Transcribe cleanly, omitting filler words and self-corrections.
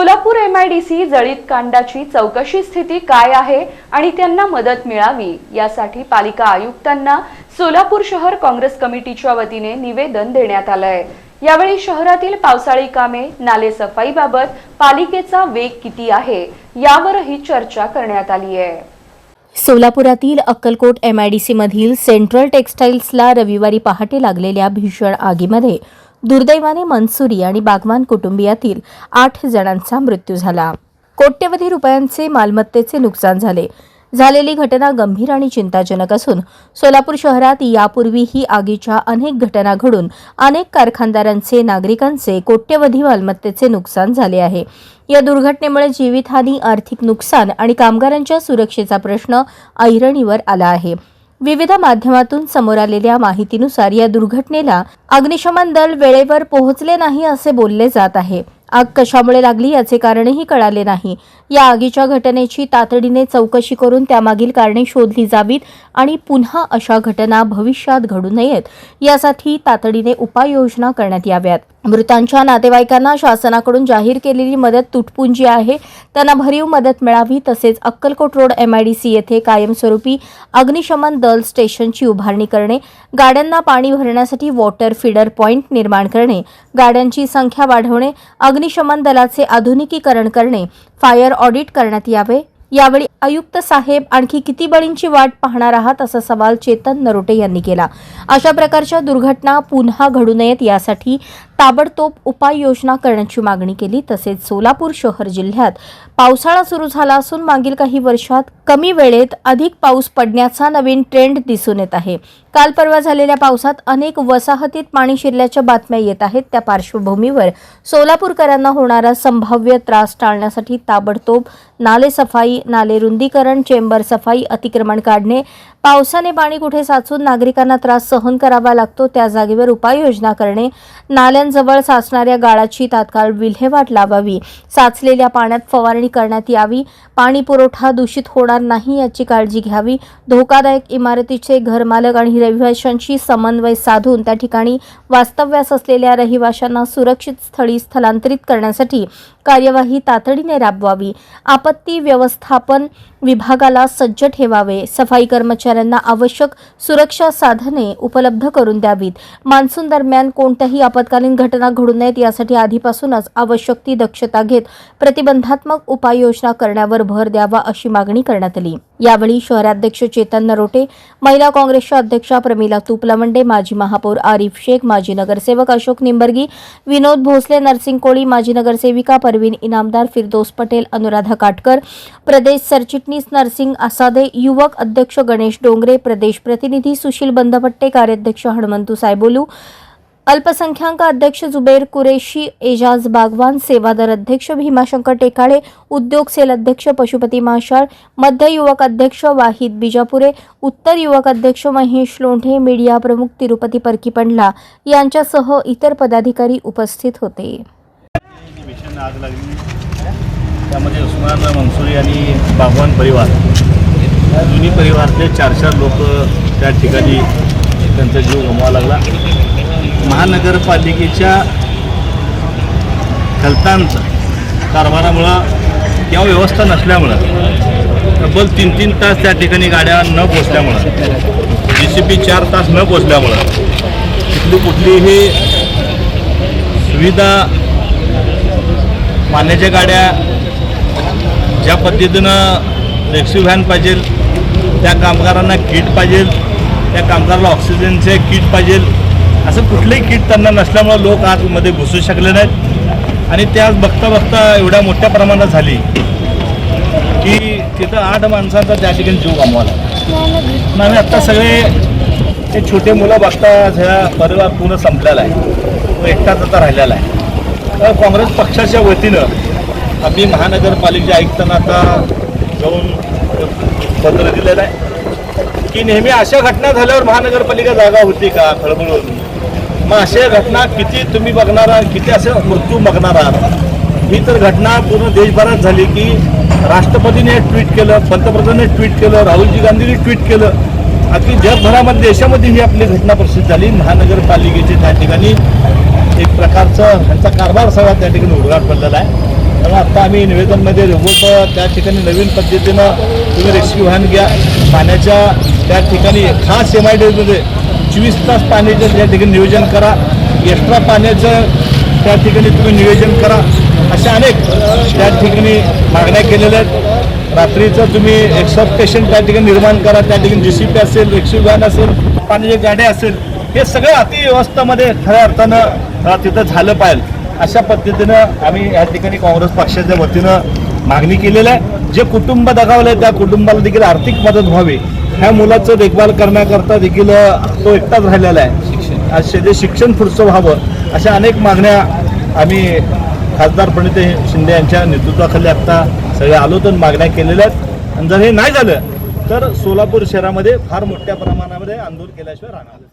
Solapur MIDC जळीत कांडाची चौकशी स्थिती काय आहे आणि त्यांना मदत मिळावी यासाठी पालिका आयुक्तांना सोलापूर शहर काँग्रेस कमिटीच्या वतीने निवेदन देण्यात आलंय। यावेळी शहरातील पावसाळी कामे, नाले सफाईबाबत पालिकेचा वेग किती आहे यावरही चर्चा करण्यात आली आहे। सोलापुरातील अक्कलकोट MIDC मधील सेंट्रल टेक्सटाईल्सला रविवारी पहाटे लागलेल्या भीषण आगीमध्ये दुर्दैवाने मनसुरी आणि बागवान कुटुंबियातील 8 जणांचा मृत्यू झाला। कोट्यवधी रुपयांचे मालमत्तेचे नुकसान झाले। झालेली घटना गंभीर आणि चिंताजनक असून सोलापूर शहरात यापूर्वीही आगीच्या अनेक घटना घडून अनेक कारखानदारांचे, नागरिकांचे कोट्यवधी मालमत्तेचे नुकसान झाले आहे। या दुर्घटनेमुळे जीवितहानी, आर्थिक नुकसान आणि कामगारांच्या सुरक्षेचा प्रश्न ऐरणीवर आला आहे। विविध माध्यमातून समोर आलेल्या माहितीनुसार या दुर्घटनेला अग्निशमन दल वेळेवर पोहोचले नाही असे बोलले जात आहे। आग कशामुळे लागली याचे कारणही कळाले नाही। या आगीच्या घटनेची तातडीने चौकशी करून त्यामागील कारणे शोधली जावीत आणि पुन्हा अशा घटना भविष्यात घडू नयेत यासाठी तातडीने उपाययोजना करण्यात याव्यात। मृतांच्या नातेवाईकांना शासनाकडून जाहीर केलेली मदत तुटपुंजी आहे, त्यांना भरीव मदत मिळावी। तसेच अक्कलकोट रोड MIDC येथे कायमस्वरूपी अग्निशमन दल स्टेशनची उभारणी करणे, गाड्यांना पाणी भरण्यासाठी वॉटर फीडर पॉइंट निर्माण करणे, गाड्यांची संख्या वाढवणे, अग्निशमन दलाचे आधुनिकीकरण करणे, फायर ऑडिट करण्यात यावे। यावेळी आयुक्त साहेब, आणखी किती बळींची वाट पाहणार आहात असा सवाल चेतन नरोटे यांनी केला। अशा प्रकारच्या दुर्घटना पुन्हा घडू नयेत यासाठी ताबडतोब उपाययोजना करण्याची मागणी केली। तसेच सोलापूर शहर जिल्ह्यात पावसाळा सुरू झाला असून मागील काही वर्षात कमी वेळेत अधिक पाऊस पडण्याचा नवीन ट्रेंड दिसून येत आहे। काल परवा झालेल्या पावसात अनेक वसाहतीत पाणी शिरल्याच्या बातम्या येत आहेत। त्या पार्श्वभूमीवर सोलापूरकरांना होणारा संभाव्य त्रास टाळण्यासाठी ताबडतोब नाले सफाई, नाले रुंदीकरण, चेंबर सफाई, अतिक्रमण काढणे, पावसाने पाणी कुठे साचून नागरिकांना त्रास सहन करावा लागतो त्या जागेवर उपाययोजना करणे, नाल्यांजवळ साचणाऱ्या गाळाची तात्काळ विल्हेवाट लावावी, साचलेल्या पाण्यात फवारणी करण्यात यावी, पाणी पुरवठा दूषित होणार नाही याची काळजी घ्यावी, धोकादायक इमारतीचे घरमालक आणि रहिवाशांशी समन्वय साधून त्या ठिकाणी वास्तव्यास असलेल्या रहिवाशांना सुरक्षित स्थळी स्थलांतरित करण्यासाठी कार्यवाही तातडीने राबवावी, आपत्ती व्यवस्थापन विभागाला सज्ज ठेवावे, सफाई कर्मचाऱ्यांना आवश्यक सुरक्षा साधने उपलब्ध करून द्यावीत, मान्सून दरम्यान कोणत्याही आपत्कालीन घटना घडू नयेत यासाठी आधीपासूनच आवश्यक ती दक्षता घेत प्रतिबंधात्मक उपाययोजना करण्यावर भर द्यावा अशी मागणी करण्यात आली। यावेळी शहराध्यक्ष चेतन नरोटे, महिला काँग्रेसच्या अध्यक्षा प्रमिला तुपलवंडे, माजी महापौर आरिफ शेख, माजी नगरसेवक अशोक निंबर्गी, विनोद भोसले, नरसिंग कोळी, माजी नगरसेविका परवीन इनामदार, फिरदौस पटेल, अनुराधा काटकर, प्रदेश सरचिटणीस नरसिंग आसादे, युवक अध्यक्ष गणेश डोंगरे, प्रदेश प्रतिनिधी सुशील बंदपट्टे, कार्याध्यक्ष हनुमंतू सायबोलू, अल्पसंख्याक अध्यक्ष जुबेर कुरेशी, एजाज बागवान, सेवादर अध्यक्ष भीमाशंकर टेकाळे, उद्योग सेल अध्यक्ष पशुपती माशाळ, मध्य युवक अध्यक्ष वाहिद बिजापुरे, उत्तर युवक अध्यक्ष महेश लोंढे, मीडिया प्रमुख तिरुपती परकीपंडला यांच्यासह इतर पदाधिकारी उपस्थित होते। आग लागली त्यामध्ये उस्मान, मनसुरी आणि बागवान परिवार या दोन्ही परिवारातले 4 लोक त्या ठिकाणी त्यांचा जीव गमवावा लागला। महानगरपालिकेच्या खलतांचा कारभारामुळं किंवा व्यवस्था नसल्यामुळं तब्बल 3-3 तास त्या ठिकाणी गाड्या न पोचल्यामुळं, JCB 4 तास न पोचल्यामुळं तिथली कुठलीही सुविधा, पाण्याच्या गाड्या ज्या पद्धतीनं रेस्क्यू व्हॅन पाहिजे, त्या कामगारांना किट पाहिजे, त्या कामगाराला ऑक्सिजनचे किट पाहिजे, असं कुठलंही किट त्यांना नसल्यामुळं लोक आतमध्ये घुसू शकले नाहीत। आणि ते आज बघता बघता एवढ्या मोठ्या प्रमाणात झाली की तिथं 8 माणसांचा त्या ठिकाणी जीव गमवाला। आणि आत्ता सगळे ते छोटे मुलं बघता ह्या परिवार पूर्ण संपलेला आहे, तो एकटाच आता राहिलेला आहे। काँग्रेस पक्षाच्या वतीनं आम्ही महानगरपालिकेच्या आयुक्तांना आता जाऊन पत्र दिलेलं आहे की नेहमी अशा घटना झाल्यावर महानगरपालिका जागा होती का खळबळून? मग अशा घटना किती तुम्ही बघणार आहात, किती असे मृत्यू बघणार आहात? ही तर घटना पूर्ण देशभरात झाली की राष्ट्रपतीने ट्विट केलं, पंतप्रधानांनी ट्विट केलं, राहुलजी गांधींनी ट्विट केलं, अगदी जगभरामध्ये देशामध्ये ही आपली घटना प्रसिद्ध झाली। महानगरपालिकेचे त्या ठिकाणी एक प्रकारचा ह्यांचा कारभार सगळा त्या ठिकाणी उघड पडलेला आहे। म्हणून आता आम्ही निवेदनमध्ये रेगोट त्या ठिकाणी नवीन पद्धतीनं तुम्ही रेस्क्यू व्हॅन घ्या, पाण्याच्या त्या ठिकाणी खास MIDSमध्ये 24 तास पाण्याचं त्या ठिकाणी नियोजन करा, एक्स्ट्रा पाण्याचं त्या ठिकाणी तुम्ही नियोजन करा, अशा अनेक त्या ठिकाणी मागण्या केलेल्या आहेत. रात्रीचं तुम्ही एक सब स्टेशन त्या ठिकाणी निर्माण करा, त्या ठिकाणी JCP असेल, रेस्क्यू व्हॅन असेल, पाण्याच्या गाड्या असेल, हे सगळं अतिव्यवस्थामध्ये खऱ्या अर्थानं तिथं झालं पाहिजे. अशा पद्धतीनं आम्ही या ठिकाणी काँग्रेस पक्षाच्या वतीनं मागणी केलेलं आहे. जे कुटुंब दगावलं त्या कुटुंबाला देखील आर्थिक मदत व्हावी, ह्या मुलाचं देखभाल करण्याकरता देखील तो एकटाच राहिलेला आहे, आज जे शिक्षण पुढचं व्हावं, अशा अनेक मागण्या आम्ही खासदार प्रणिती शिंदे यांच्या नेतृत्वाखाली आत्ता सगळे आलो तर मागण्या केलेल्या आहेत. आणि जर हे नाही झालं तर सोलापूर शहरामध्ये फार मोठ्या प्रमाणामध्ये आंदोलन केल्याशिवाय राहणार.